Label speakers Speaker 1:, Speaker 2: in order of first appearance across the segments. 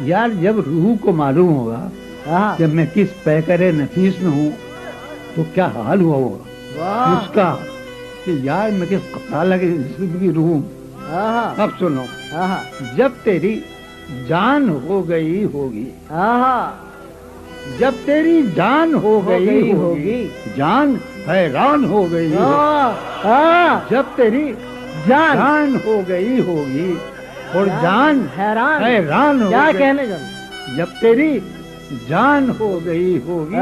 Speaker 1: یار جب روح کو معلوم ہوگا جب میں کس پیکرے نفیس میں ہوں تو کیا حال ہوا ہوگا اس کا کہ یار میں کس قطالہ کے جسم کی روح ہوں۔ اب سنو، جب تیری جان ہو گئی ہوگی، جب تیری جان ہو گئی ہوگی، جان حیران ہو گئی ہوگی، جب تیری جان ہو گئی ہوگی اور جان حیران ہو گئی، جب تیری جان ہو گئی ہوگی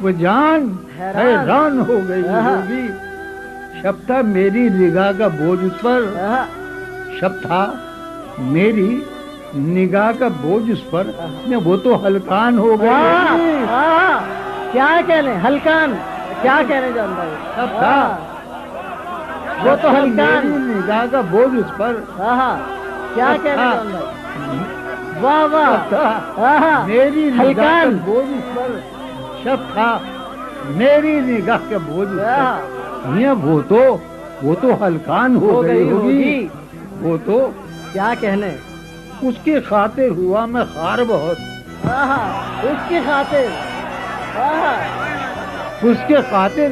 Speaker 1: وہ جان حیران ہو گئی ہوگی، شب تھا میری نگاہ کا بوجھ اس پر، شب تھا میری نگاہ کا بوجھ اس پر، وہ تو ہلکان ہو گئی۔
Speaker 2: کیا کہنے ہلکان، کیا کہنے جان بھائی؟
Speaker 1: شب تھا
Speaker 2: وہ تو ہلکان،
Speaker 1: میری نگاہ کا بوجھ اس پر،
Speaker 2: کیا کہنے جان بھائی؟ واہ واہ،
Speaker 1: میری نگاہ کا
Speaker 2: ہلکان
Speaker 1: بوجھ اس پر، شب تھا میری نگاہ کا بوجھ اس پر، میاں وہ تو ہلکان ہو گئی ہوگی، وہ تو
Speaker 2: کیا کہنے،
Speaker 1: اس کی خاطر ہوا میں خار بہت،
Speaker 2: اس کی خاطر،
Speaker 1: اس کے خاطر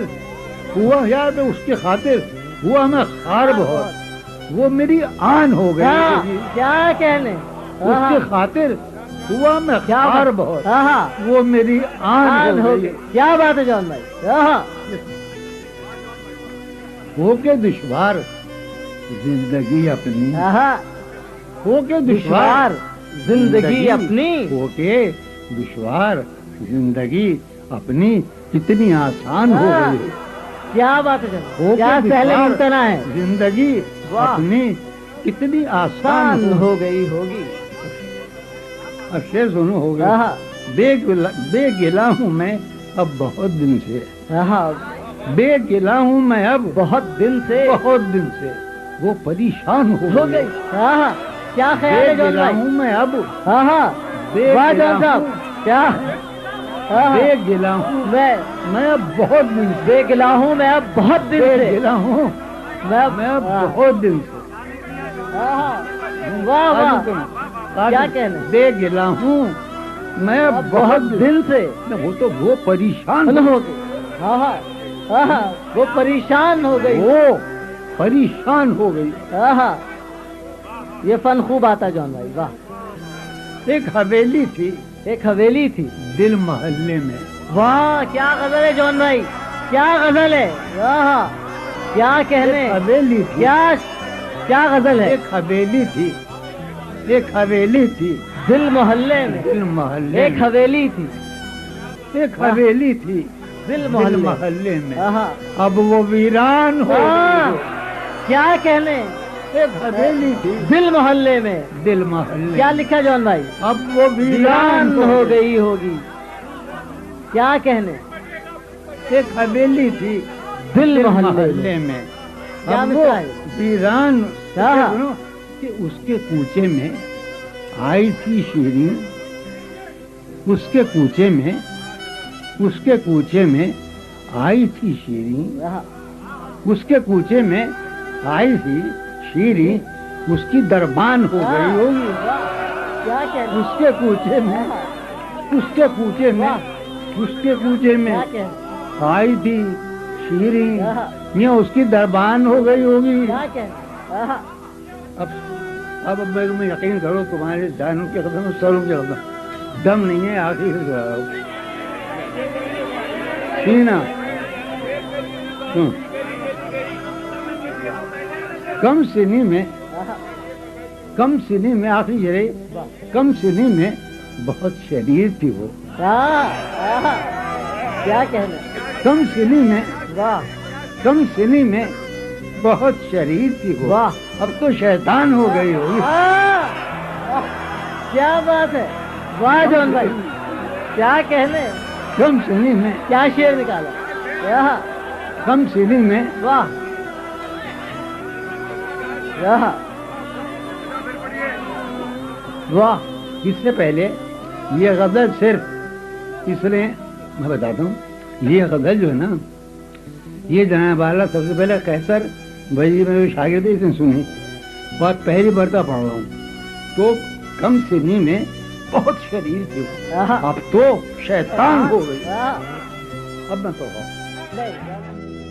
Speaker 1: ہوا یار میں اس کی خاطر ہوا میں خار بہت، وہ میری آن ہو گئی ہوگی،
Speaker 2: کیا کہنے،
Speaker 1: اس کی خاطر ہوا میں خار بہت، وہ میری آن ہو گئی۔
Speaker 2: کیا بات ہے جان بھائی؟
Speaker 1: ہو کے دشوار زندگی اپنی، ہو کے دشوار
Speaker 2: زندگی اپنی،
Speaker 1: ہو کے دشوار زندگی اپنی کتنی آسان ہو گئی،
Speaker 2: کیا بات ہے
Speaker 1: ہو
Speaker 2: کیا
Speaker 1: کے
Speaker 2: پہلے
Speaker 1: دشوار
Speaker 2: ممتنا ہے،
Speaker 1: زندگی اپنی کتنی آسان
Speaker 2: ہو گئی ہوگی۔
Speaker 1: اب شعر سنو ہو گیا، بے گلا ہوں میں اب بہت دن سے، بے گلا ہوں میں اب
Speaker 2: بہت دن سے،
Speaker 1: بہت دن سے، وہ پریشان ہو گئی،
Speaker 2: کیا
Speaker 1: بے
Speaker 2: خیال ہے جان
Speaker 1: گلا
Speaker 2: بھائی؟
Speaker 1: ہوں میں اب بے
Speaker 2: واہ
Speaker 1: گلا
Speaker 2: جان صاحب،
Speaker 1: ہوں،
Speaker 2: کیا
Speaker 1: بے گلا ہوں میں اب بہت دن سے،
Speaker 2: بے گلا ہوں میں اب بہت دن
Speaker 1: بے
Speaker 2: سے،
Speaker 1: گلا ہوں میں اب بہت دن سے،
Speaker 2: واہ واہ، کیا کہنے،
Speaker 1: بے گلا ہوں میں اب
Speaker 2: بہت دن سے،
Speaker 1: وہ تو وہ پریشان
Speaker 2: ہو گئی، وہ پریشان ہو گئی،
Speaker 1: وہ پریشان ہو گئی۔
Speaker 2: یہ فن خوب آتا جان بھائی، واہ۔
Speaker 1: ایک حویلی تھی،
Speaker 2: ایک حویلی تھی
Speaker 1: دل محلے میں،
Speaker 2: واہ، کیا غزل ہے جان بھائی، کیا غزل ہے، واہ، کیا کہنے،
Speaker 1: ایک حویلی تھی،
Speaker 2: کیا غزل ہے،
Speaker 1: ایک حویلی تھی، ایک حویلی تھی
Speaker 2: دل محلے میں،
Speaker 1: دل محلے
Speaker 2: ایک
Speaker 1: میں،
Speaker 2: حویلی تھی
Speaker 1: ایک حویلی تھی
Speaker 2: دل
Speaker 1: دل
Speaker 2: محلے،
Speaker 1: محلے میں، اب وہ ویران ہو گئی،
Speaker 2: کیا کہنے،
Speaker 1: ایک حویلی تھی
Speaker 2: دل محلے میں،
Speaker 1: دل محلے
Speaker 2: کیا
Speaker 1: میں،
Speaker 2: لکھا جان بھائی؟
Speaker 1: اب وہ
Speaker 2: ویران ہو گئی ہوگی، کیا کہنے،
Speaker 1: ایک حویلی تھی
Speaker 2: دل
Speaker 1: دل
Speaker 2: محلے
Speaker 1: محلے میں،
Speaker 2: کیا
Speaker 1: اب وہ
Speaker 2: مثال ہے؟
Speaker 1: ویران کہ اس کے کوچے میں آئی تھی شیریں، اس کے کوچے میں، اس کے کوچے میں آئی تھی شیریں، اس کے کوچے میں آئی تھی شیریں، اس کی دربان ہو گئی ہوگی،
Speaker 2: کیا کہنے،
Speaker 1: اس کے کوچے میں، اس کے کوچے میں، اس کے کوچے میں
Speaker 2: کیا کہنے،
Speaker 1: آئی تھی شیریں، یا اس کی دربان ہو گئی ہوگی۔
Speaker 2: کیا کہنے،
Speaker 1: اب میرے میں یقین کرو تمہارے جانوں کے قدم سروں کے قدم دم نہیں ہے، آخری سے رہا ہو سینا کم سنی میں آخری جرے کم سنی میں بہت شریر تھی وہ،
Speaker 2: کیا کہنے،
Speaker 1: کم سنی میں،
Speaker 2: واہ
Speaker 1: کم سنی میں بہت شریر تھی وہ،
Speaker 2: واہ،
Speaker 1: اب تو شیطان ہو گئی ہوگی،
Speaker 2: کیا بات ہے، واہ جان بھائی، کیا کہنے،
Speaker 1: کم سنی میں،
Speaker 2: کیا شعر نکالا،
Speaker 1: کم سنی میں،
Speaker 2: واہ،
Speaker 1: واہ۔ اس سے پہلے یہ غزل صرف اس نے میں بتاتا ہوں، یہ غزل جو ہے نا یہ جناب والا سب سے پہلے قیصر بھائی میں شاگرد اس نے سنی اور پہلی مرتبہ پڑھ رہا ہوں، تو کم سنی میں بہت شریر تھی وہ،
Speaker 2: آہا۔
Speaker 1: اب تو شیطان ہو گئی.
Speaker 2: آہا۔
Speaker 1: اب میں تو
Speaker 2: نہیں